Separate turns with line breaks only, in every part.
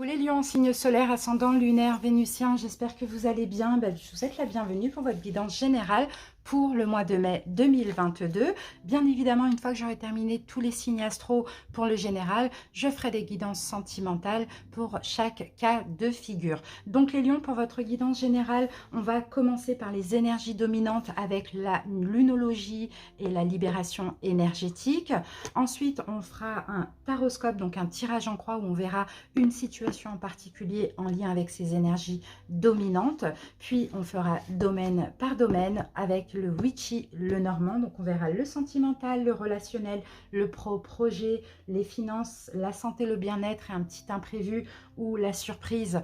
les lions, signe solaire, ascendant lunaire, vénusien, j'espère que vous allez bien. Je vous souhaite la bienvenue pour votre guidance générale pour le mois de mai 2022. Bien évidemment, une fois que j'aurai terminé tous les signes astro pour le général, je ferai des guidances sentimentales pour chaque cas de figure. Donc les lions, pour votre guidance générale, on va commencer par les énergies dominantes avec la lunologie et la libération énergétique. Ensuite, on fera un taroscope, donc un tirage en croix où on verra une situation en particulier en lien avec ces énergies dominantes. Puis, on fera domaine par domaine avec le witchy, le normand. Donc, on verra le sentimental, le relationnel, le projet, les finances, la santé, le bien-être et un petit imprévu ou la surprise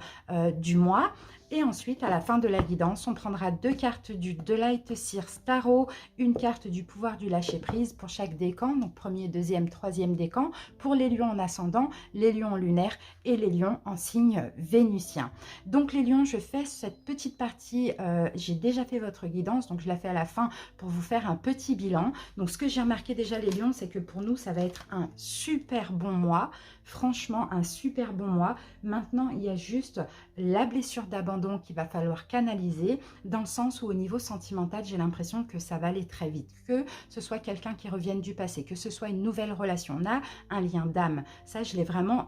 du mois. Et ensuite, à la fin de la guidance, on prendra 2 cartes du The Light Seers Tarot, une carte du pouvoir du lâcher-prise pour chaque décan, donc premier, deuxième, troisième décan, pour les lions en ascendant, les lions en lunaire et les lions en signe vénusien. Donc les lions, je fais cette petite partie, j'ai déjà fait votre guidance, donc je la fais à la fin pour vous faire un petit bilan. Donc ce que j'ai remarqué déjà les lions, c'est que pour nous, ça va être un super bon mois. Franchement, un super bon mois. Maintenant, il y a juste la blessure d'abandon qu'il va falloir canaliser, dans le sens où au niveau sentimental, j'ai l'impression que ça va aller très vite. Que ce soit quelqu'un qui revienne du passé, que ce soit une nouvelle relation. On a un lien d'âme. Ça, je l'ai vraiment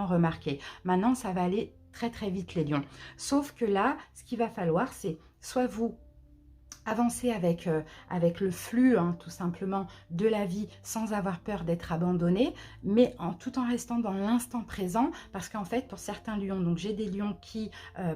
remarqué. Maintenant, ça va aller très vite les lions. Sauf que là, ce qu'il va falloir, c'est soit vous avancer avec le flux, tout simplement, de la vie sans avoir peur d'être abandonné, mais tout en restant dans l'instant présent, parce qu'en fait, pour certains lions, donc j'ai des lions qui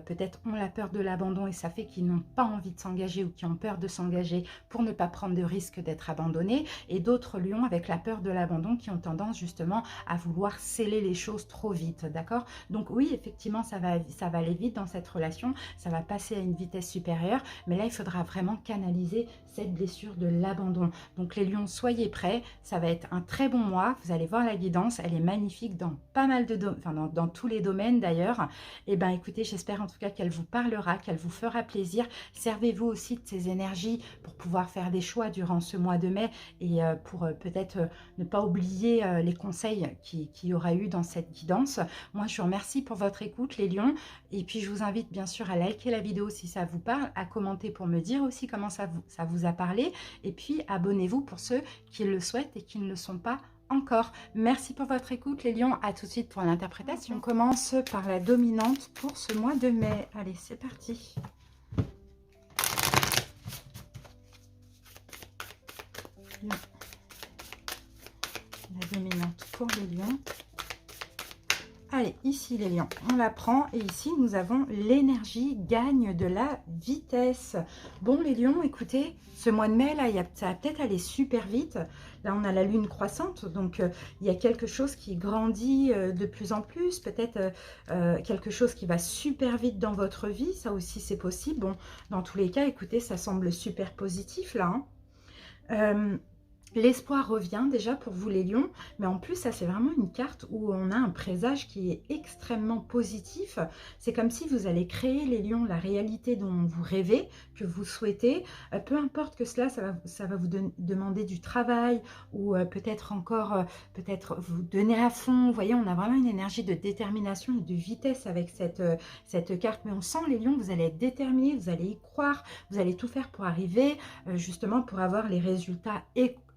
peut-être ont la peur de l'abandon et ça fait qu'ils n'ont pas envie de s'engager ou qui ont peur de s'engager pour ne pas prendre de risque d'être abandonnés, et d'autres lions avec la peur de l'abandon qui ont tendance justement à vouloir sceller les choses trop vite, d'accord? Donc oui, effectivement, ça va aller vite dans cette relation, ça va passer à une vitesse supérieure, mais là, il faudra vraiment canaliser cette blessure de l'abandon. Donc les lions, soyez prêts, ça va être un très bon mois. Vous allez voir la guidance, elle est magnifique dans pas mal de dans tous les domaines d'ailleurs. Et ben écoutez, j'espère en tout cas qu'elle vous parlera, qu'elle vous fera plaisir. Servez-vous aussi de ces énergies pour pouvoir faire des choix durant ce mois de mai et pour peut-être ne pas oublier les conseils qu'il y aura eu dans cette guidance. Moi, je vous remercie pour votre écoute les lions, et puis je vous invite bien sûr à liker la vidéo si ça vous parle, à commenter pour me dire aussi comment ça vous a parlé, et puis abonnez-vous pour ceux qui le souhaitent et qui ne le sont pas encore. Merci pour votre écoute les lions, à tout de suite pour l'interprétation. On commence par la dominante pour ce mois de mai. Allez, c'est parti. La dominante pour les lions. Allez, ici les lions, on la prend et ici nous avons l'énergie gagne de la vitesse. Bon les lions, écoutez, ce mois de mai là, ça va peut-être aller super vite. Là on a la lune croissante, donc il y a quelque chose qui grandit de plus en plus, peut-être quelque chose qui va super vite dans votre vie, ça aussi c'est possible. Bon, dans tous les cas, écoutez, ça semble super positif là. L'espoir revient déjà pour vous les lions, mais en plus ça c'est vraiment une carte où on a un présage qui est extrêmement positif. C'est comme si vous allez créer les lions la réalité dont vous rêvez, que vous souhaitez. Peu importe que cela, ça va vous demander du travail ou peut-être encore, peut-être vous donner à fond. Vous voyez, on a vraiment une énergie de détermination et de vitesse avec cette carte. Mais on sent les lions, vous allez être déterminés, vous allez y croire, vous allez tout faire pour arriver justement pour avoir les résultats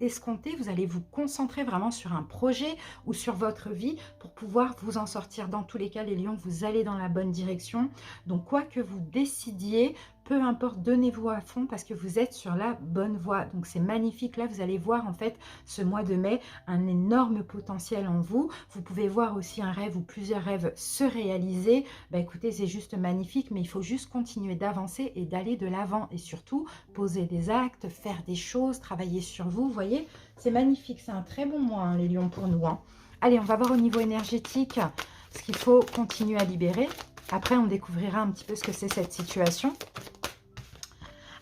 escompté. Vous allez vous concentrer vraiment sur un projet ou sur votre vie pour pouvoir vous en sortir. Dans tous les cas, les lions, vous allez dans la bonne direction. Donc, quoi que vous décidiez, peu importe, donnez-vous à fond parce que vous êtes sur la bonne voie. Donc, c'est magnifique. Là, vous allez voir en fait ce mois de mai un énorme potentiel en vous. Vous pouvez voir aussi un rêve ou plusieurs rêves se réaliser. Bah, écoutez, c'est juste magnifique, mais il faut juste continuer d'avancer et d'aller de l'avant et surtout poser des actes, faire des choses, travailler sur vous. Vous voyez, c'est magnifique. C'est un très bon mois, hein, les lions, pour nous. Hein. Allez, on va voir au niveau énergétique ce qu'il faut continuer à libérer. Après, on découvrira un petit peu ce que c'est cette situation.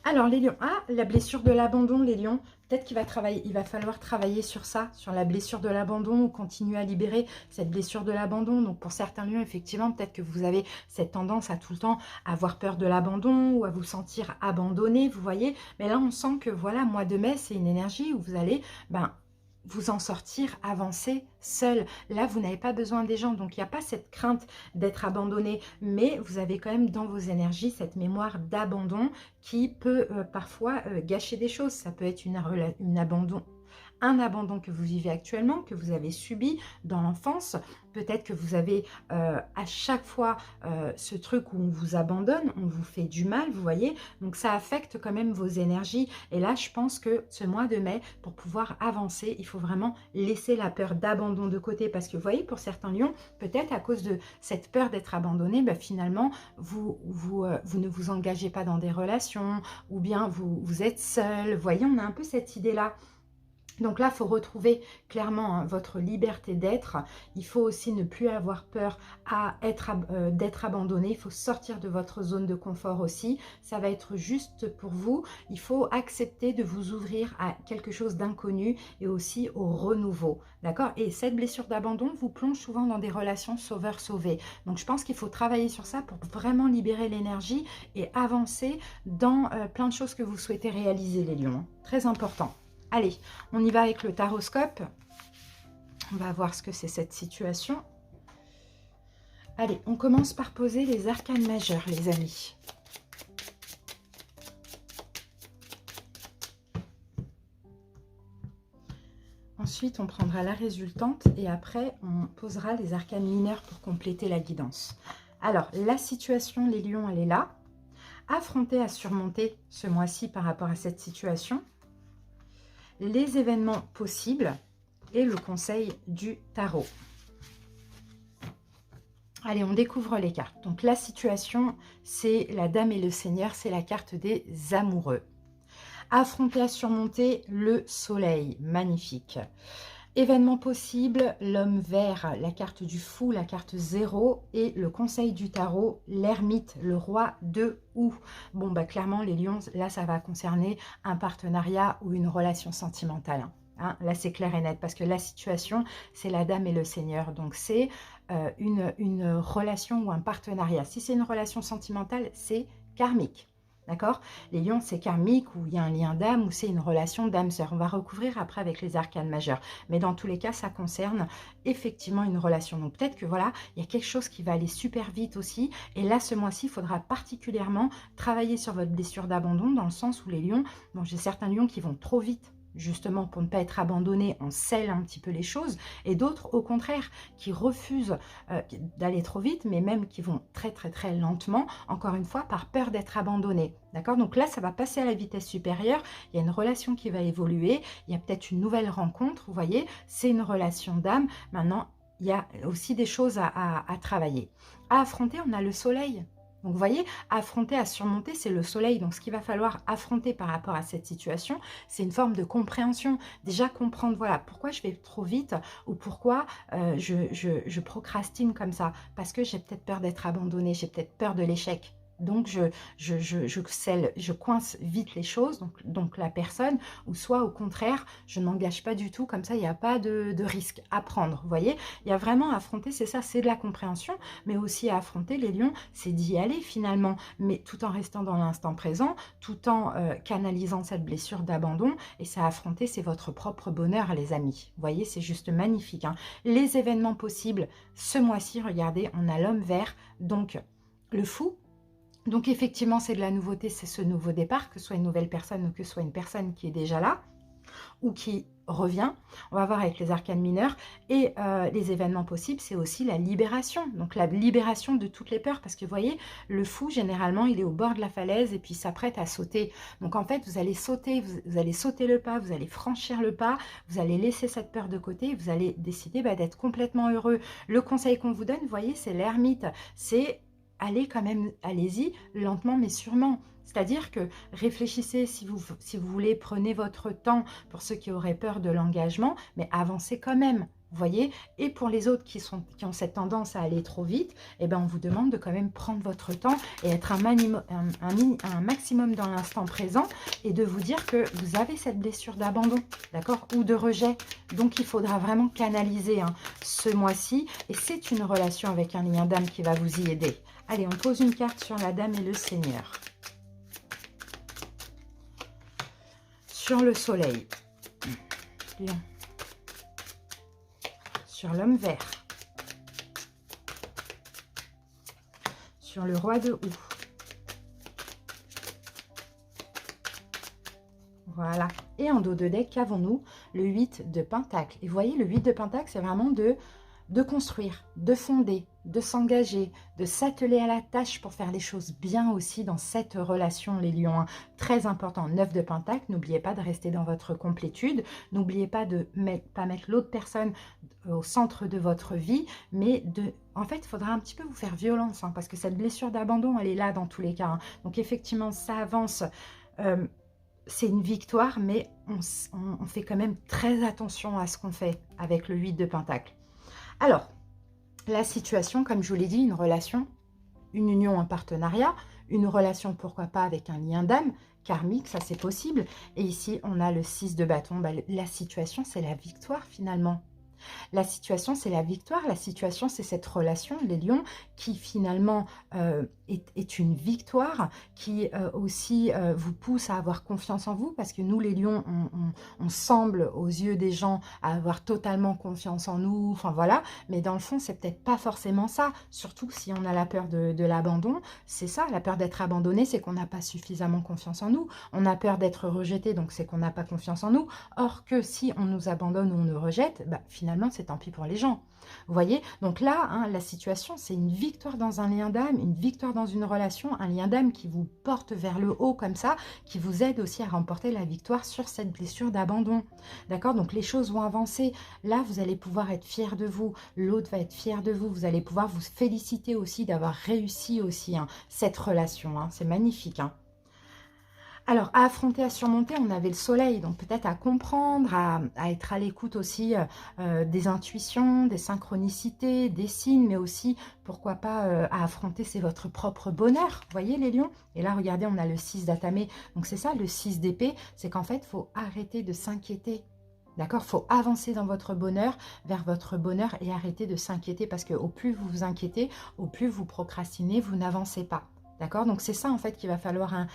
Alors, les lions. Ah, la blessure de l'abandon, les lions. Peut-être il va falloir travailler sur ça, sur la blessure de l'abandon, ou continuer à libérer cette blessure de l'abandon. Donc, pour certains lions, effectivement, peut-être que vous avez cette tendance à tout le temps avoir peur de l'abandon ou à vous sentir abandonné, vous voyez. Mais là, on sent que, voilà, mois de mai, c'est une énergie où vous allez vous en sortir, avancer seul. Là, vous n'avez pas besoin des gens, donc il n'y a pas cette crainte d'être abandonné, mais vous avez quand même dans vos énergies cette mémoire d'abandon qui peut parfois gâcher des choses. Ça peut être un abandon que vous vivez actuellement, que vous avez subi dans l'enfance. Peut-être que vous avez à chaque fois ce truc où on vous abandonne, on vous fait du mal, vous voyez. Donc ça affecte quand même vos énergies. Et là, je pense que ce mois de mai, pour pouvoir avancer, il faut vraiment laisser la peur d'abandon de côté. Parce que vous voyez, pour certains lions, peut-être à cause de cette peur d'être abandonné, ben, finalement, vous ne vous engagez pas dans des relations ou bien vous êtes seul. Vous voyez, on a un peu cette idée-là. Donc là, il faut retrouver clairement hein, votre liberté d'être. Il faut aussi ne plus avoir peur d'être abandonné. Il faut sortir de votre zone de confort aussi. Ça va être juste pour vous. Il faut accepter de vous ouvrir à quelque chose d'inconnu et aussi au renouveau. D'accord? Et cette blessure d'abandon vous plonge souvent dans des relations sauveur-sauvé. Donc je pense qu'il faut travailler sur ça pour vraiment libérer l'énergie et avancer dans plein de choses que vous souhaitez réaliser les lions. Très important. Allez, on y va avec le taroscope. On va voir ce que c'est cette situation. Allez, on commence par poser les arcanes majeurs, les amis. Ensuite, on prendra la résultante et après, on posera les arcanes mineurs pour compléter la guidance. Alors, la situation, les lions, elle est là. Affronter à surmonter ce mois-ci par rapport à cette situation. Les événements possibles et le conseil du tarot. Allez, on découvre les cartes. Donc la situation, c'est la dame et le seigneur, c'est la carte des amoureux. Affronter à surmonter le soleil, magnifique. Événements possibles, l'homme vert, la carte du fou, la carte 0 et le conseil du tarot, l'ermite, le roi de houx. Bon, bah clairement, les lions, là, ça va concerner un partenariat ou une relation sentimentale. Hein, là, c'est clair et net parce que la situation, c'est la dame et le seigneur. Donc, c'est une relation ou un partenariat. Si c'est une relation sentimentale, c'est karmique. D'accord? Les lions, c'est karmique, où il y a un lien d'âme, ou c'est une relation d'âme-sœur. On va recouvrir après avec les arcanes majeures. Mais dans tous les cas, ça concerne effectivement une relation. Donc peut-être que voilà, il y a quelque chose qui va aller super vite aussi. Et là, ce mois-ci, il faudra particulièrement travailler sur votre blessure d'abandon, dans le sens où les lions, bon, j'ai certains lions qui vont trop vite. Justement, pour ne pas être abandonné, on scelle un petit peu les choses. Et d'autres, au contraire, qui refusent d'aller trop vite, mais même qui vont très, très, très lentement, encore une fois, par peur d'être abandonné. D'accord? Donc là, ça va passer à la vitesse supérieure. Il y a une relation qui va évoluer. Il y a peut-être une nouvelle rencontre. Vous voyez, c'est une relation d'âme. Maintenant, il y a aussi des choses à travailler. À affronter, on a le soleil. Donc, vous voyez, affronter, à surmonter, c'est le soleil. Donc, ce qu'il va falloir affronter par rapport à cette situation, c'est une forme de compréhension. Déjà, comprendre, voilà, pourquoi je vais trop vite ou pourquoi je procrastine comme ça. Parce que j'ai peut-être peur d'être abandonnée, j'ai peut-être peur de l'échec. Donc, je coince vite les choses, donc la personne, ou soit au contraire, je n'engage pas du tout, comme ça, il n'y a pas de risque à prendre. Vous voyez, il y a vraiment à affronter, c'est ça, c'est de la compréhension, mais aussi à affronter les lions, c'est d'y aller finalement, mais tout en restant dans l'instant présent, tout en canalisant cette blessure d'abandon, et ça à affronter, c'est votre propre bonheur, les amis. Vous voyez, c'est juste magnifique. Hein. Les événements possibles, ce mois-ci, regardez, on a l'homme vert, donc le fou. Donc effectivement, c'est de la nouveauté, c'est ce nouveau départ, que ce soit une nouvelle personne ou que ce soit une personne qui est déjà là ou qui revient. On va voir avec les arcanes mineurs. Et les événements possibles, c'est aussi la libération. Donc la libération de toutes les peurs. Parce que vous voyez, le fou, généralement, il est au bord de la falaise et puis il s'apprête à sauter. Donc en fait, vous allez sauter, vous allez sauter le pas, vous allez franchir le pas, vous allez laisser cette peur de côté, vous allez décider d'être complètement heureux. Le conseil qu'on vous donne, vous voyez, c'est l'ermite. C'est allez quand même, allez-y, lentement mais sûrement. C'est-à-dire que réfléchissez, si vous voulez, prenez votre temps pour ceux qui auraient peur de l'engagement, mais avancez quand même, vous voyez. Et pour les autres qui ont cette tendance à aller trop vite, eh ben on vous demande de quand même prendre votre temps et être un maximum dans l'instant présent et de vous dire que vous avez cette blessure d'abandon, d'accord, ou de rejet. Donc il faudra vraiment canaliser ce mois-ci et c'est une relation avec un lien d'âme qui va vous y aider. Allez, on pose une carte sur la dame et le seigneur. Sur le soleil. Lion. sur l'homme vert, sur le roi de houx. Voilà. Et en dos de deck, qu'avons-nous? Le 8 de Pentacle. Et vous voyez, le 8 de Pentacle, c'est vraiment de construire, de fonder, de s'engager, de s'atteler à la tâche pour faire les choses bien aussi dans cette relation, les lions. Hein. Très important, 9 de Pentacle, n'oubliez pas de rester dans votre complétude, n'oubliez pas de pas mettre l'autre personne au centre de votre vie, mais en fait, il faudra un petit peu vous faire violence, hein, parce que cette blessure d'abandon, elle est là dans tous les cas. Hein. Donc effectivement, ça avance. C'est une victoire, mais on fait quand même très attention à ce qu'on fait avec le 8 de Pentacle. Alors, la situation, comme je vous l'ai dit, une relation, une union, un partenariat, une relation, pourquoi pas, avec un lien d'âme, karmique, ça c'est possible. Et ici, on a le 6 de bâton. Bah, la situation, c'est la victoire finalement. La situation, c'est la victoire. La situation, c'est cette relation, les lions, qui finalement est une victoire, qui aussi vous pousse à avoir confiance en vous, parce que nous, les lions, on semble aux yeux des gens à avoir totalement confiance en nous, enfin voilà, mais dans le fond, c'est peut-être pas forcément ça, surtout si on a la peur de l'abandon. C'est ça, la peur d'être abandonné, c'est qu'on n'a pas suffisamment confiance en nous. On a peur d'être rejeté, donc c'est qu'on n'a pas confiance en nous. Or que si on nous abandonne ou on nous rejette, bah, finalement, c'est tant pis pour les gens. Vous voyez? Donc là, hein, la situation, c'est une victoire dans un lien d'âme, une victoire dans une relation, un lien d'âme qui vous porte vers le haut comme ça, qui vous aide aussi à remporter la victoire sur cette blessure d'abandon. D'accord? Donc les choses vont avancer. Là, vous allez pouvoir être fier de vous. L'autre va être fier de vous. Vous allez pouvoir vous féliciter aussi d'avoir réussi aussi hein, cette relation. Hein. C'est magnifique. Hein. Alors, à affronter, à surmonter, on avait le soleil, donc peut-être à comprendre, à être à l'écoute aussi des intuitions, des synchronicités, des signes, mais aussi, pourquoi pas, à affronter, c'est votre propre bonheur, vous voyez les lions? Et là, regardez, on a le 6 d'atamé, donc c'est ça, le 6 d'épée, c'est qu'en fait, il faut arrêter de s'inquiéter. D'accord? Il faut avancer dans votre bonheur, vers votre bonheur et arrêter de s'inquiéter parce que au plus vous vous inquiétez, au plus vous procrastinez, vous n'avancez pas. D'accord? Donc c'est ça en fait qu'il va falloir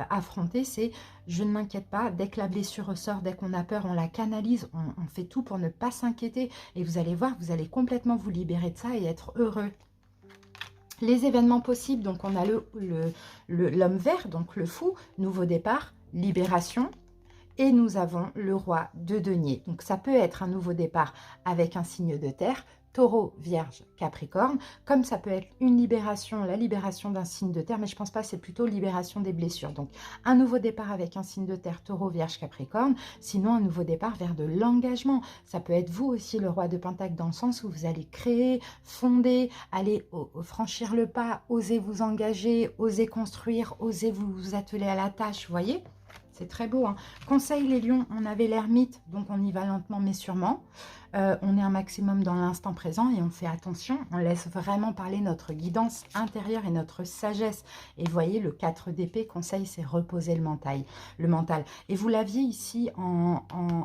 affronter, c'est je ne m'inquiète pas, dès que la blessure ressort, dès qu'on a peur, on la canalise, on fait tout pour ne pas s'inquiéter et vous allez voir, vous allez complètement vous libérer de ça et être heureux. Les événements possibles, donc on a l'homme vert, donc le fou, nouveau départ, libération. Et nous avons le roi de denier. Donc ça peut être un nouveau départ avec un signe de terre, taureau, vierge, capricorne, comme ça peut être une libération, la libération d'un signe de terre, mais je pense pas, c'est plutôt libération des blessures. Donc un nouveau départ avec un signe de terre, taureau, vierge, capricorne, sinon un nouveau départ vers de l'engagement. Ça peut être vous aussi, le roi de Pentacle, dans le sens où vous allez créer, fonder, aller franchir le pas, oser vous engager, oser construire, oser vous atteler à la tâche, vous voyez ? C'est très beau. Hein. Conseil les lions, on avait l'ermite, donc on y va lentement mais sûrement. On est un maximum dans l'instant présent et on fait attention. On laisse vraiment parler notre guidance intérieure et notre sagesse. Et vous voyez, le 4 d'épée, conseil, c'est reposer le mental. Et vous l'aviez ici en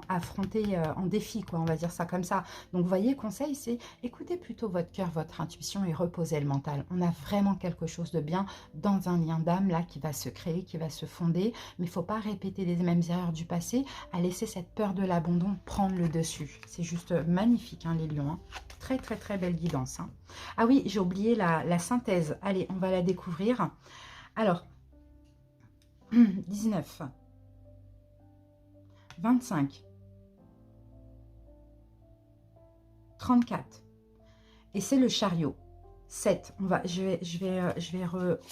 affronté, en défi, quoi, on va dire ça comme ça. Donc vous voyez, conseil, c'est écoutez plutôt votre cœur, votre intuition et reposez le mental. On a vraiment quelque chose de bien dans un lien d'âme là qui va se créer, qui va se fonder. Mais il ne faut pas répéter les mêmes erreurs du passé, à laisser cette peur de l'abandon prendre le dessus. C'est juste magnifique, hein, les lions. Hein. Très, très, très belle guidance. Hein. Ah oui, j'ai oublié la synthèse. Allez, on va la découvrir. Alors, 19, 25, 34. Et c'est le chariot. 7.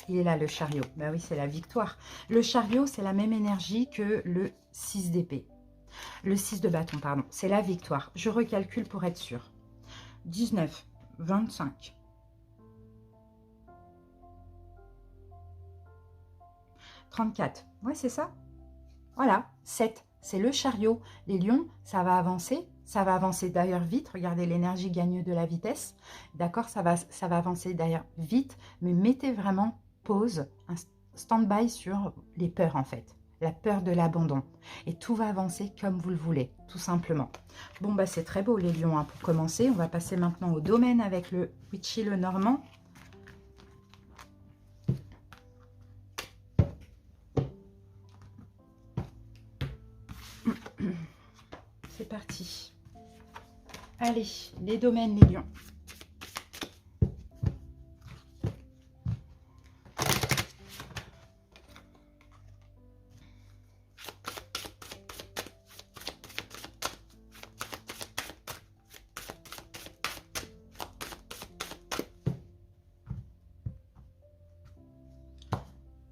Il est là, le chariot. Ben oui, c'est la victoire. Le chariot, c'est la même énergie que le 6 d'épée. Le 6 de bâton, pardon. C'est la victoire. Je recalcule pour être sûr. 19, 25. 34. Ouais, c'est ça. Voilà. 7. C'est le chariot. Les lions, ça va avancer. Ça va avancer d'ailleurs vite. Regardez, l'énergie gagne de la vitesse. D'accord, ça va avancer d'ailleurs vite. Mais mettez vraiment pause, un stand-by sur les peurs en fait. La peur de l'abandon. Et tout va avancer comme vous le voulez, tout simplement. Bon, bah c'est très beau les lions. Hein. Pour commencer, on va passer maintenant au domaine avec le Witchy le Normand. C'est parti. Allez, les domaines, les lions.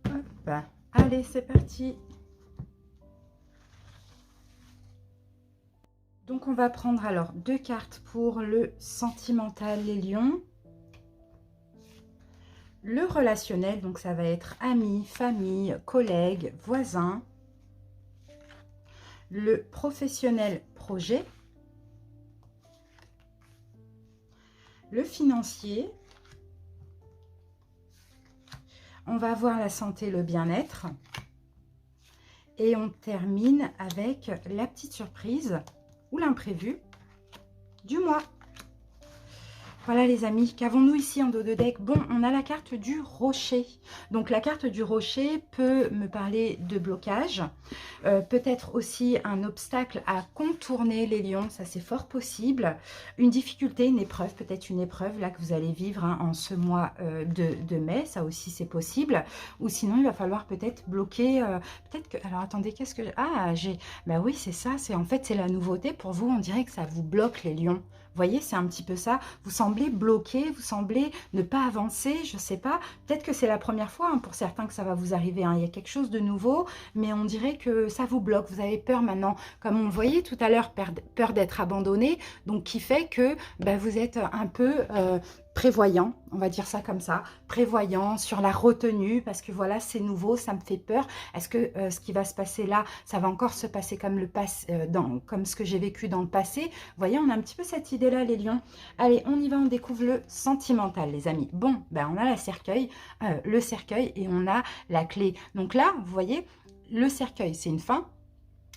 Hop. Allez, c'est parti. Donc, on va prendre alors 2 cartes pour le sentimental, les lions. Le relationnel, donc ça va être amis, famille, collègues, voisins. Le professionnel, projet. Le financier. On va voir la santé, le bien-être. Et on termine avec la petite surprise ou l'imprévu du mois. Voilà les amis, qu'avons-nous ici en dos de deck? Bon, on a la carte du rocher. Donc la carte du rocher peut me parler de blocage. Peut-être aussi un obstacle à contourner, les lions, ça c'est fort possible. Une difficulté, une épreuve, peut-être une épreuve là que vous allez vivre en ce mois de mai, ça aussi c'est possible. Ou sinon il va falloir peut-être bloquer, peut-être que, alors attendez, qu'est-ce que, ah j'ai, bah oui c'est ça, c'est en fait c'est la nouveauté pour vous, on dirait que ça vous bloque les lions. Vous voyez, c'est un petit peu ça. Vous semblez bloqué, vous semblez ne pas avancer, je ne sais pas. Peut-être que c'est la première fois hein, pour certains que ça va vous arriver. Hein. Il y a quelque chose de nouveau, mais on dirait que ça vous bloque. Vous avez peur maintenant, comme on le voyait tout à l'heure, peur d'être abandonné. Donc, qui fait que bah, vous êtes un peu prévoyant, on va dire ça comme ça, prévoyant sur la retenue, parce que voilà, c'est nouveau, ça me fait peur. Est-ce que ce qui va se passer là, ça va encore se passer comme, comme ce que j'ai vécu dans le passé? Vous voyez, on a un petit peu cette idée-là, les lions. Allez, on y va, on découvre le sentimental, les amis. Bon, ben, on a le cercueil et on a la clé. Donc là, vous voyez, le cercueil, c'est une fin.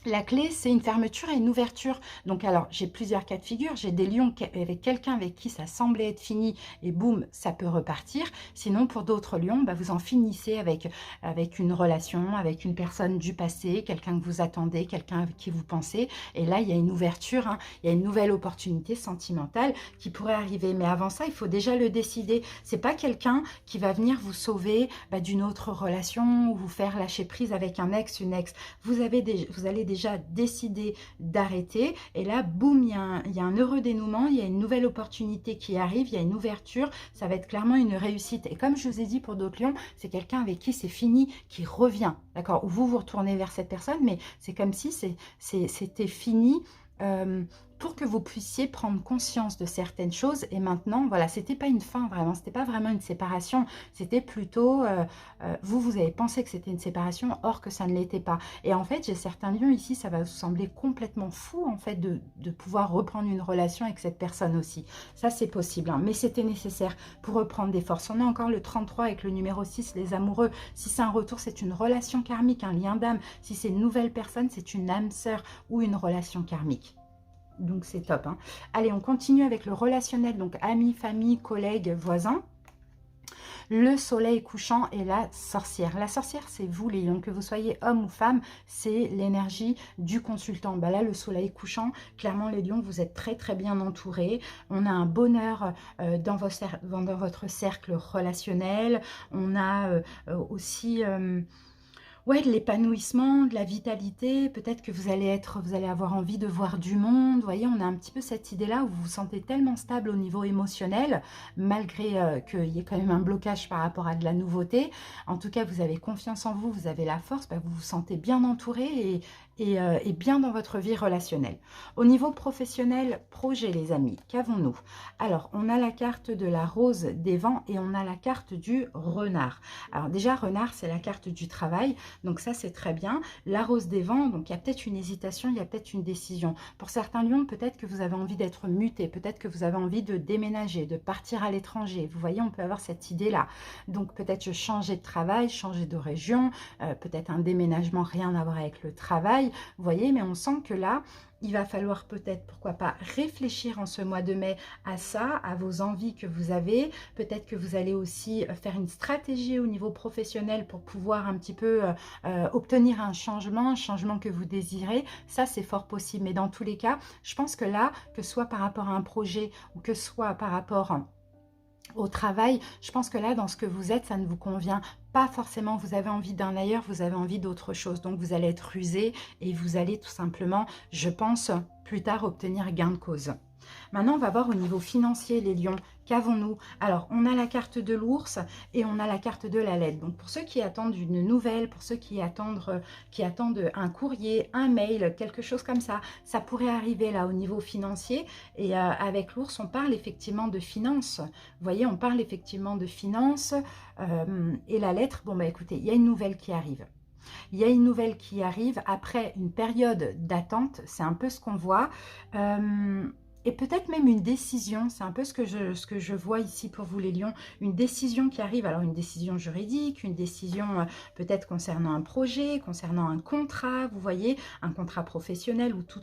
La clé, c'est une fermeture et une ouverture. Donc, alors, j'ai plusieurs cas de figure. J'ai des lions avec quelqu'un avec qui ça semblait être fini et boum, ça peut repartir. Sinon, pour d'autres lions, bah, vous en finissez avec une relation, avec une personne du passé, quelqu'un que vous attendez, quelqu'un avec qui vous pensez. Et là, il y a une ouverture, hein, il y a une nouvelle opportunité sentimentale qui pourrait arriver. Mais avant ça, il faut déjà le décider. C'est pas quelqu'un qui va venir vous sauver bah, d'une autre relation ou vous faire lâcher prise avec un ex, une ex. Vous allez déjà décidé d'arrêter et là boum, il y a un heureux dénouement, il y a une nouvelle opportunité qui arrive, il y a une ouverture, ça va être clairement une réussite. Et comme je vous ai dit pour d'autres lions, c'est quelqu'un avec qui c'est fini, qui revient, d'accord, ou vous retournez vers cette personne, mais c'est comme si c'était fini, pour que vous puissiez prendre conscience de certaines choses. Et maintenant, voilà, c'était pas une fin vraiment, c'était pas vraiment une séparation, c'était plutôt, vous avez pensé que c'était une séparation, or que ça ne l'était pas. Et en fait, j'ai certains lions ici, ça va vous sembler complètement fou, en fait, de pouvoir reprendre une relation avec cette personne aussi. Ça, c'est possible, hein, mais c'était nécessaire pour reprendre des forces. On a encore le 33 avec le numéro 6, les amoureux. Si c'est un retour, c'est une relation karmique, un lien d'âme. Si c'est une nouvelle personne, c'est une âme sœur ou une relation karmique. Donc, c'est top. Hein. Allez, on continue avec le relationnel. Donc, amis, famille, collègues, voisins. Le soleil couchant et la sorcière. La sorcière, c'est vous, les lions. Que vous soyez homme ou femme, c'est l'énergie du consultant. Bah là, le soleil couchant, clairement, les lions, vous êtes très, très bien entourés. On a un bonheur dans votre cercle relationnel. On a aussi... ouais, de l'épanouissement, de la vitalité, peut-être que vous allez avoir envie de voir du monde. Vous voyez, on a un petit peu cette idée-là où vous vous sentez tellement stable au niveau émotionnel, malgré qu'il y ait quand même un blocage par rapport à de la nouveauté. En tout cas, vous avez confiance en vous, vous avez la force, bah, vous vous sentez bien entouré et bien dans votre vie relationnelle. Au niveau professionnel, projet, les amis, qu'avons-nous? Alors, on a la carte de la rose des vents et on a la carte du renard. Alors déjà, renard, c'est la carte du travail. Donc ça, c'est très bien. La rose des vents, donc il y a peut-être une hésitation, il y a peut-être une décision. Pour certains lions, peut-être que vous avez envie d'être muté, peut-être que vous avez envie de déménager, de partir à l'étranger. Vous voyez, on peut avoir cette idée-là. Donc peut-être changer de travail, changer de région, peut-être un déménagement, rien à voir avec le travail. Vous voyez, mais on sent que là, il va falloir peut-être, pourquoi pas, réfléchir en ce mois de mai à ça, à vos envies que vous avez. Peut-être que vous allez aussi faire une stratégie au niveau professionnel pour pouvoir un petit peu obtenir un changement que vous désirez. Ça, c'est fort possible. Mais dans tous les cas, je pense que là, que ce soit par rapport à un projet ou que ce soit par rapport au travail, je pense que là, dans ce que vous êtes, ça ne vous convient pas forcément. Vous avez envie d'un ailleurs, vous avez envie d'autre chose. Donc, vous allez être rusé et vous allez tout simplement, je pense, plus tard obtenir gain de cause. Maintenant, on va voir au niveau financier, les lions. Qu'avons-nous? Alors, on a la carte de l'ours et on a la carte de la lettre. Donc, pour ceux qui attendent une nouvelle, pour ceux qui attendent un courrier, un mail, quelque chose comme ça pourrait arriver là au niveau financier. Et avec l'ours, on parle effectivement de finances. Vous voyez, on parle effectivement de finances. Et la lettre, bon, bah écoutez, il y a une nouvelle qui arrive. Il y a une nouvelle qui arrive après une période d'attente. C'est un peu ce qu'on voit. Et peut-être même une décision, c'est un peu ce que je vois ici pour vous les lions, une décision qui arrive, alors une décision juridique, une décision peut-être concernant un projet, concernant un contrat, vous voyez, un contrat professionnel ou tout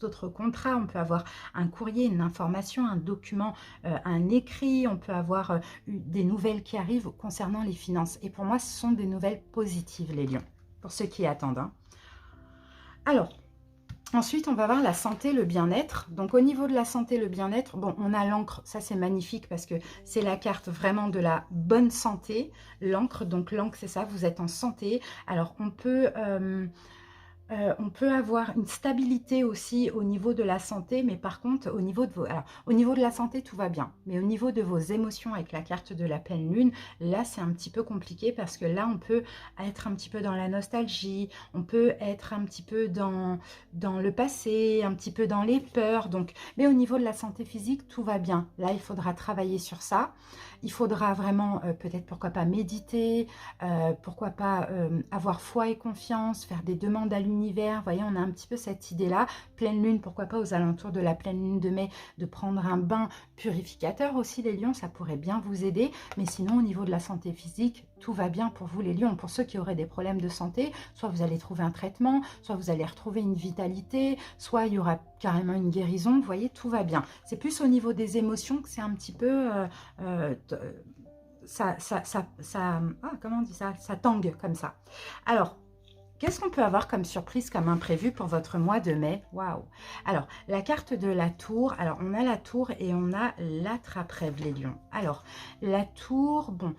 autre contrat. On peut avoir un courrier, une information, un document, un écrit, on peut avoir des nouvelles qui arrivent concernant les finances. Et pour moi, ce sont des nouvelles positives les lions, pour ceux qui attendent. Hein. Alors, ensuite, on va voir la santé, le bien-être. Donc, au niveau de la santé, le bien-être, bon, on a l'encre. Ça, c'est magnifique parce que c'est la carte vraiment de la bonne santé. L'encre, donc l'encre, c'est ça, vous êtes en santé. Alors, on peut avoir une stabilité aussi au niveau de la santé, mais par contre, au niveau de la santé, tout va bien. Mais au niveau de vos émotions avec la carte de la pleine lune, là, c'est un petit peu compliqué parce que là, on peut être un petit peu dans la nostalgie, on peut être un petit peu dans le passé, un petit peu dans les peurs. Donc, mais au niveau de la santé physique, tout va bien. Là, il faudra travailler sur ça. Il faudra vraiment, peut-être, pourquoi pas méditer, pourquoi pas avoir foi et confiance, faire des demandes à l'univers. Vous voyez, on a un petit peu cette idée-là. Pleine lune, pourquoi pas aux alentours de la pleine lune de mai, de prendre un bain purificateur aussi, les lions, ça pourrait bien vous aider. Mais sinon, au niveau de la santé physique, tout va bien pour vous, les lions. Pour ceux qui auraient des problèmes de santé, soit vous allez trouver un traitement, soit vous allez retrouver une vitalité, soit il y aura carrément une guérison. Vous voyez, tout va bien. C'est plus au niveau des émotions que c'est un petit peu... comment on dit ça? Ça tangue comme ça. Alors, qu'est-ce qu'on peut avoir comme surprise, comme imprévu pour votre mois de mai? Waouh! Alors, la carte de la tour. Alors, on a la tour et on a l'attrape-rêve, les lions. Alors, la tour, bon...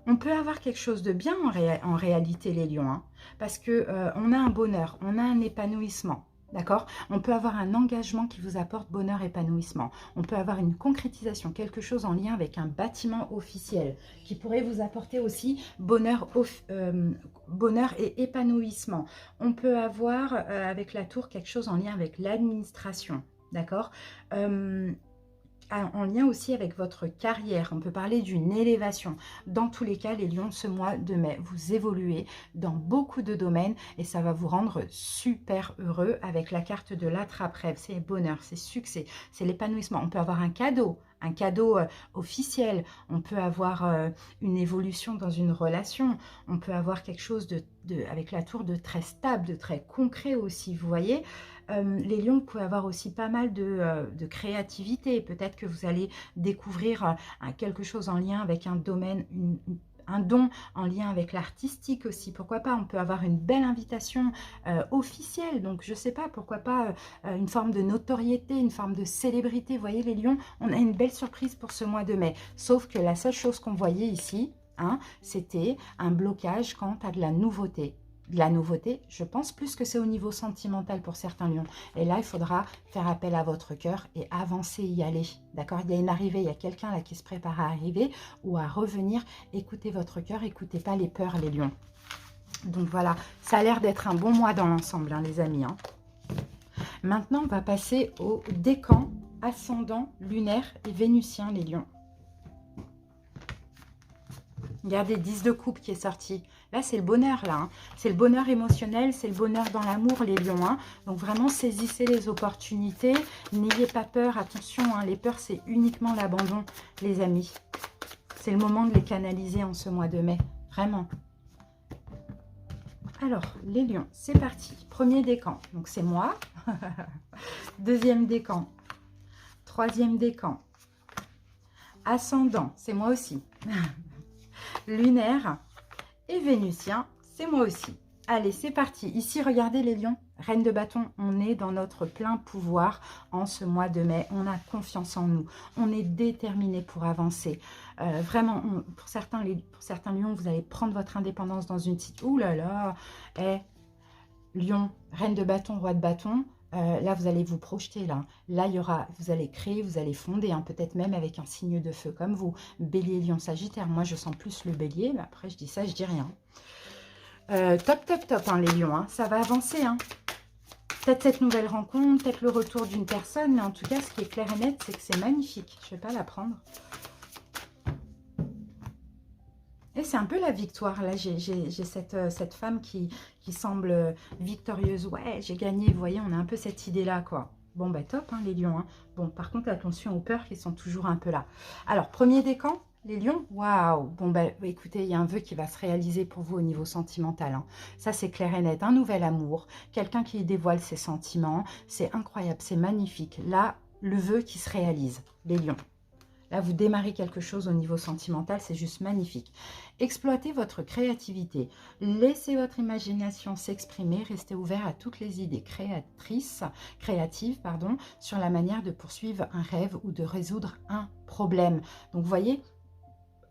On peut avoir quelque chose de bien en réalité, les lions, hein, parce que on a un bonheur, on a un épanouissement. D'accord? On peut avoir un engagement qui vous apporte bonheur, épanouissement. On peut avoir une concrétisation, quelque chose en lien avec un bâtiment officiel qui pourrait vous apporter aussi bonheur et épanouissement. On peut avoir avec la tour quelque chose en lien avec l'administration. D'accord? En lien aussi avec votre carrière. On peut parler d'une élévation. Dans tous les cas, les lions, ce mois de mai, vous évoluez dans beaucoup de domaines et ça va vous rendre super heureux avec la carte de l'attrape-rêve. C'est bonheur, c'est succès, c'est l'épanouissement. On peut avoir un cadeau officiel, on peut avoir une évolution dans une relation, on peut avoir quelque chose avec la tour de très stable, de très concret aussi, vous voyez. Les lions, vous pouvez avoir aussi pas mal de créativité. Peut-être que vous allez découvrir quelque chose en lien avec un domaine, un don en lien avec l'artistique aussi. Pourquoi pas? On peut avoir une belle invitation officielle. Donc, je sais pas, pourquoi pas une forme de notoriété, une forme de célébrité. Vous voyez, les lions, on a une belle surprise pour ce mois de mai. Sauf que la seule chose qu'on voyait ici, hein, c'était un blocage quant à de la nouveauté. De la nouveauté, je pense plus que c'est au niveau sentimental pour certains lions. Et là, il faudra faire appel à votre cœur et avancer, y aller. D'accord? Il y a une arrivée, il y a quelqu'un là qui se prépare à arriver ou à revenir. Écoutez votre cœur, écoutez pas les peurs, les lions. Donc voilà, ça a l'air d'être un bon mois dans l'ensemble, hein, les amis. Hein. Maintenant, on va passer au décan ascendant, lunaire et vénusien, les lions. Regardez, 10 de coupe qui est sorti. Là, c'est le bonheur, là. Hein. C'est le bonheur émotionnel, c'est le bonheur dans l'amour, les lions. Hein. Donc, vraiment, saisissez les opportunités. N'ayez pas peur. Attention, hein, les peurs, c'est uniquement l'abandon, les amis. C'est le moment de les canaliser en ce mois de mai. Vraiment. Alors, les lions, c'est parti. Premier décan, donc c'est moi. Deuxième décan. Troisième décan. Ascendant, c'est moi aussi. Lunaire et vénusien, c'est moi aussi. Allez, c'est parti. Ici, regardez les lions. Reine de bâton, on est dans notre plein pouvoir en ce mois de mai. On a confiance en nous. On est déterminé pour avancer. Vraiment, pour certains lions, vous allez prendre votre indépendance dans une petite... Ouh là là. Lion, reine de bâton, roi de bâton. Là, vous allez vous projeter. Là, vous allez créer, vous allez fonder, hein, peut-être même avec un signe de feu comme vous. Bélier, lion, sagittaire. Moi, je sens plus le bélier, mais après, je dis ça, je dis rien. Top, top, top, hein, les lions. Hein. Ça va avancer. Hein. Peut-être cette nouvelle rencontre, peut-être le retour d'une personne. Mais en tout cas, ce qui est clair et net, c'est que c'est magnifique. Je ne vais pas la prendre. Et c'est un peu la victoire. Là, j'ai cette femme qui semble victorieuse. Ouais, j'ai gagné. Vous voyez, on a un peu cette idée-là, quoi. Bon, bah top, hein, les lions. Hein. Bon, par contre, attention aux peurs qui sont toujours un peu là. Alors, premier décan. Les lions, waouh! Bon, ben, écoutez, il y a un vœu qui va se réaliser pour vous au niveau sentimental. Hein. Ça, c'est clair et net. Un nouvel amour, quelqu'un qui dévoile ses sentiments. C'est incroyable, c'est magnifique. Là, le vœu qui se réalise, les lions. Là, vous démarrez quelque chose au niveau sentimental, c'est juste magnifique. Exploitez votre créativité. Laissez votre imagination s'exprimer. Restez ouvert à toutes les idées créatives, sur la manière de poursuivre un rêve ou de résoudre un problème. Donc, vous voyez,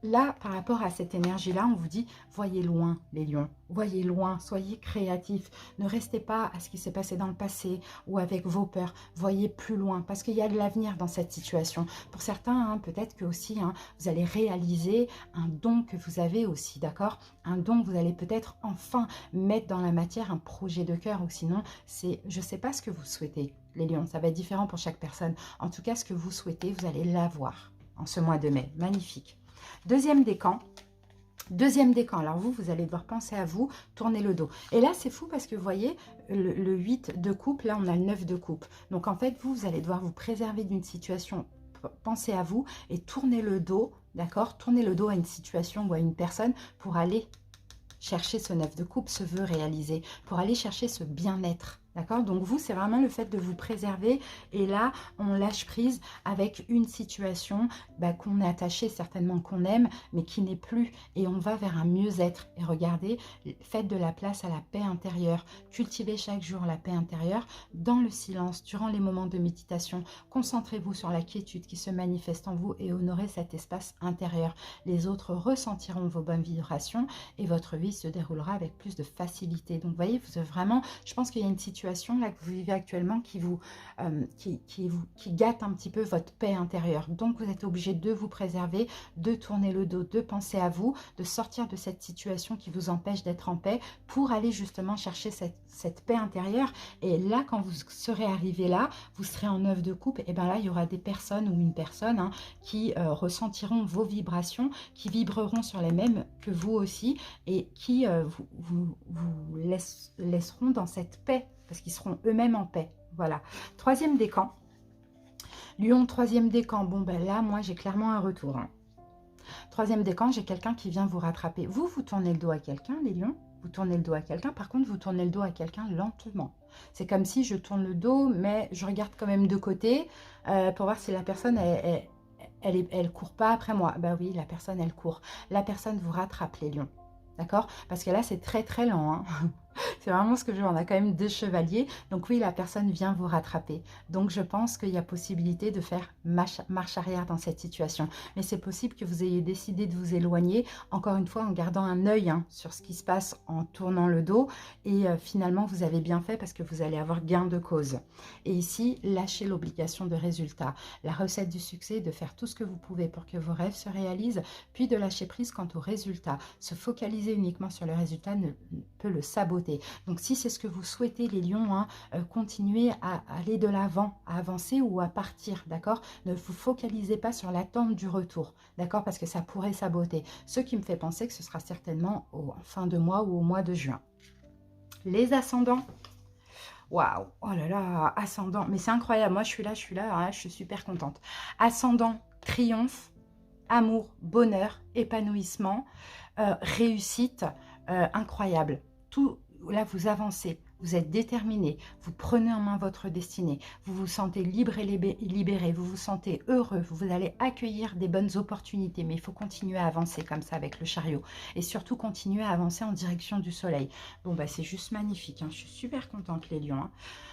là, par rapport à cette énergie-là, on vous dit, voyez loin les lions, voyez loin, soyez créatifs, ne restez pas à ce qui s'est passé dans le passé ou avec vos peurs, voyez plus loin, parce qu'il y a de l'avenir dans cette situation. Pour certains, hein, peut-être que aussi, hein, vous allez réaliser un don que vous avez aussi, d'accord? Un don que vous allez peut-être enfin mettre dans la matière, un projet de cœur, ou sinon, c'est, je ne sais pas ce que vous souhaitez, les lions, ça va être différent pour chaque personne. En tout cas, ce que vous souhaitez, vous allez l'avoir en ce mois de mai, magnifique. Deuxième décan, alors vous allez devoir penser à vous, tourner le dos. Et là, c'est fou parce que vous voyez, le 8 de coupe, là, on a le 9 de coupe. Donc, en fait, vous allez devoir vous préserver d'une situation, pensez à vous et tournez le dos, d'accord? Tournez le dos à une situation ou à une personne pour aller chercher ce 9 de coupe, ce vœu réalisé, pour aller chercher ce bien-être. D'accord? Donc vous, c'est vraiment le fait de vous préserver. Et là, on lâche prise avec une situation qu'on est attaché, certainement qu'on aime, mais qui n'est plus. Et on va vers un mieux-être. Et regardez, faites de la place à la paix intérieure. Cultivez chaque jour la paix intérieure dans le silence, durant les moments de méditation. Concentrez-vous sur la quiétude qui se manifeste en vous et honorez cet espace intérieur. Les autres ressentiront vos bonnes vibrations et votre vie se déroulera avec plus de facilité. Donc, vous voyez, vous êtes vraiment, je pense qu'il y a une situation là que vous vivez actuellement qui gâte un petit peu votre paix intérieure. Donc, vous êtes obligé de vous préserver, de tourner le dos, de penser à vous, de sortir de cette situation qui vous empêche d'être en paix pour aller justement chercher cette paix intérieure. Et là, quand vous serez arrivé là, vous serez en 9 de coupe, et bien là, il y aura des personnes ou une personne hein, qui ressentiront vos vibrations, qui vibreront sur les mêmes que vous aussi et qui vous laisseront dans cette paix parce qu'ils seront eux-mêmes en paix. Voilà. Troisième décan. Lion, troisième décan. Bon, ben là, moi, j'ai clairement un retour. Hein. Troisième décan, j'ai quelqu'un qui vient vous rattraper. Vous tournez le dos à quelqu'un, les lions. Vous tournez le dos à quelqu'un. Par contre, vous tournez le dos à quelqu'un lentement. C'est comme si je tourne le dos, mais je regarde quand même de côté pour voir si la personne, elle court pas après moi. Ben oui, la personne, elle court. La personne vous rattrape, les lions. D'accord? Parce que là, c'est très, très lent. Hein. C'est vraiment ce que je vois. On a quand même 2 chevaliers. Donc oui, la personne vient vous rattraper. Donc je pense qu'il y a possibilité de faire marche arrière dans cette situation. Mais c'est possible que vous ayez décidé de vous éloigner, encore une fois, en gardant un œil hein, sur ce qui se passe en tournant le dos. Et finalement, vous avez bien fait parce que vous allez avoir gain de cause. Et ici, lâchez l'obligation de résultat. La recette du succès est de faire tout ce que vous pouvez pour que vos rêves se réalisent, puis de lâcher prise quant au résultat. Se focaliser uniquement sur le résultat peut le saboter. Donc si c'est ce que vous souhaitez les lions, hein, continuez à aller de l'avant, à avancer ou à partir, d'accord? Ne vous focalisez pas sur l'attente du retour, d'accord? Parce que ça pourrait saboter. Ce qui me fait penser que ce sera certainement en fin de mois ou au mois de juin. Les ascendants. Waouh, oh là là, ascendant, mais c'est incroyable, moi je suis là, hein, je suis super contente. Ascendant, triomphe, amour, bonheur, épanouissement, réussite, incroyable. Tout. là, vous avancez, vous êtes déterminé, vous prenez en main votre destinée, vous vous sentez libre et libéré, vous vous sentez heureux, vous allez accueillir des bonnes opportunités, mais il faut continuer à avancer comme ça avec le chariot, et surtout continuer à avancer en direction du soleil. Bon, bah c'est juste magnifique, hein. Je suis super contente les lions, hein.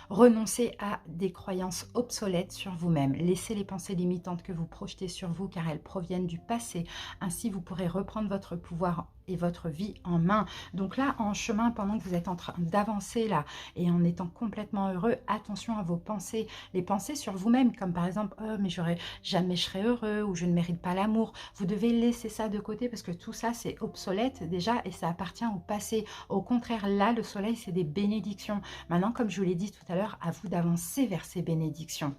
Renoncez à des croyances obsolètes sur vous-même, laissez les pensées limitantes que vous projetez sur vous car elles proviennent du passé, ainsi vous pourrez reprendre votre pouvoir et votre vie en main. Donc là, en chemin, pendant que vous êtes en train d'avancer là, et en étant complètement heureux, attention à vos pensées, les pensées sur vous-même, comme par exemple, oh mais jamais je serai heureux, ou je ne mérite pas l'amour. Vous devez laisser ça de côté, parce que tout ça, c'est obsolète déjà, et ça appartient au passé. Au contraire, là, le soleil, c'est des bénédictions. Maintenant, comme je vous l'ai dit tout à l'heure, à vous d'avancer vers ces bénédictions.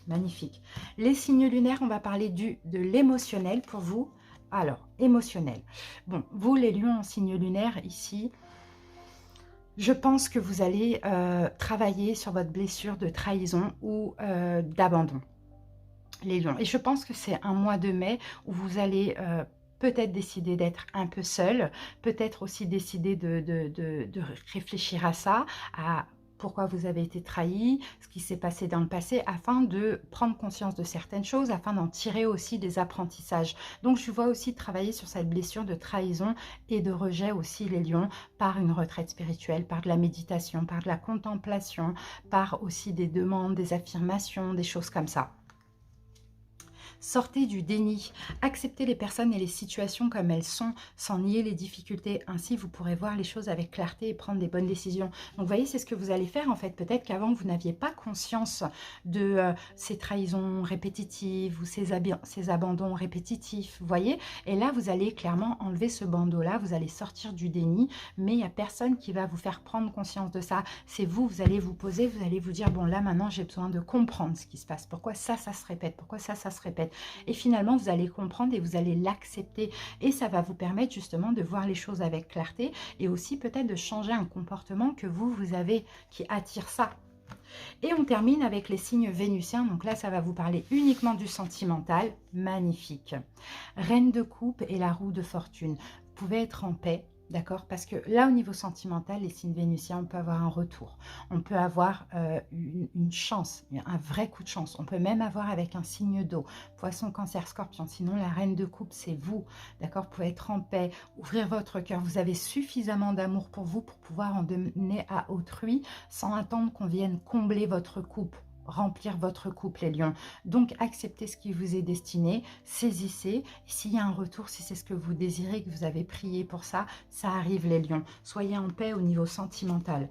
Magnifique. Les signes lunaires, on va parler de l'émotionnel pour vous. Alors, émotionnel. Bon, vous les lions en signe lunaire, ici, je pense que vous allez travailler sur votre blessure de trahison ou d'abandon, les lions. Et je pense que c'est un mois de mai où vous allez peut-être décider d'être un peu seul, peut-être aussi décider de réfléchir à ça, à pourquoi vous avez été trahi, ce qui s'est passé dans le passé, afin de prendre conscience de certaines choses, afin d'en tirer aussi des apprentissages. Donc je vois aussi travailler sur cette blessure de trahison et de rejet aussi, les lions, par une retraite spirituelle, par de la méditation, par de la contemplation, par aussi des demandes, des affirmations, des choses comme ça. Sortez du déni, acceptez les personnes et les situations comme elles sont, sans nier les difficultés. Ainsi, vous pourrez voir les choses avec clarté et prendre des bonnes décisions. Donc, vous voyez, c'est ce que vous allez faire, en fait. Peut-être qu'avant, vous n'aviez pas conscience de ces trahisons répétitives ou ces abandons répétitifs, vous voyez. Et là, vous allez clairement enlever ce bandeau-là, vous allez sortir du déni, mais il n'y a personne qui va vous faire prendre conscience de ça. C'est vous, vous allez vous poser, vous allez vous dire, bon, là, maintenant, j'ai besoin de comprendre ce qui se passe. Pourquoi ça se répète? Pourquoi ça se répète? Et finalement, vous allez comprendre et vous allez l'accepter. Et ça va vous permettre justement de voir les choses avec clarté et aussi peut-être de changer un comportement que vous avez qui attire ça. Et on termine avec les signes vénusiens. Donc là, ça va vous parler uniquement du sentimental. Magnifique. Reine de coupe et la roue de fortune. Vous pouvez être en paix. D'accord? Parce que là, au niveau sentimental, les signes vénusiens, on peut avoir un retour. On peut avoir une chance, un vrai coup de chance. On peut même avoir avec un signe d'eau. Poisson, cancer, scorpion. Sinon, la reine de coupe, c'est vous. D'accord? Vous pouvez être en paix, ouvrir votre cœur. Vous avez suffisamment d'amour pour vous pour pouvoir en donner à autrui sans attendre qu'on vienne combler votre coupe, remplir votre couple, les lions. Donc, acceptez ce qui vous est destiné, saisissez. S'il y a un retour, si c'est ce que vous désirez, que vous avez prié pour ça, ça arrive, les lions. Soyez en paix au niveau sentimental.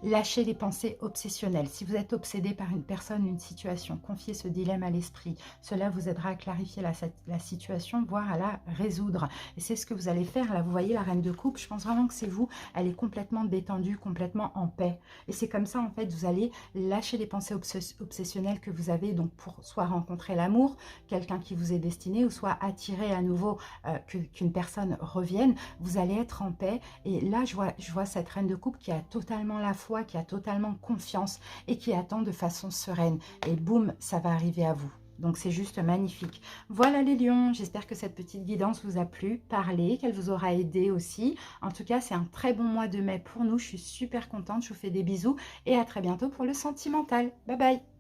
Lâchez les pensées obsessionnelles. Si vous êtes obsédé par une personne, une situation, confiez ce dilemme à l'esprit. Cela vous aidera à clarifier la situation, voire à la résoudre. Et c'est ce que vous allez faire. Là, vous voyez la reine de coupe, je pense vraiment que c'est vous. Elle est complètement détendue, complètement en paix. Et c'est comme ça, en fait, vous allez lâcher les pensées obsessionnelles que vous avez, donc pour soit rencontrer l'amour, quelqu'un qui vous est destiné, ou soit attirer à nouveau qu'une personne revienne. Vous allez être en paix. Et là, je vois cette reine de coupe qui a totalement la foi, qui a totalement confiance et qui attend de façon sereine. Et boum, ça va arriver à vous. Donc, c'est juste magnifique. Voilà les lions, j'espère que cette petite guidance vous a plu, parlé, qu'elle vous aura aidé aussi. En tout cas, c'est un très bon mois de mai pour nous. Je suis super contente, je vous fais des bisous et à très bientôt pour le sentimental. Bye bye!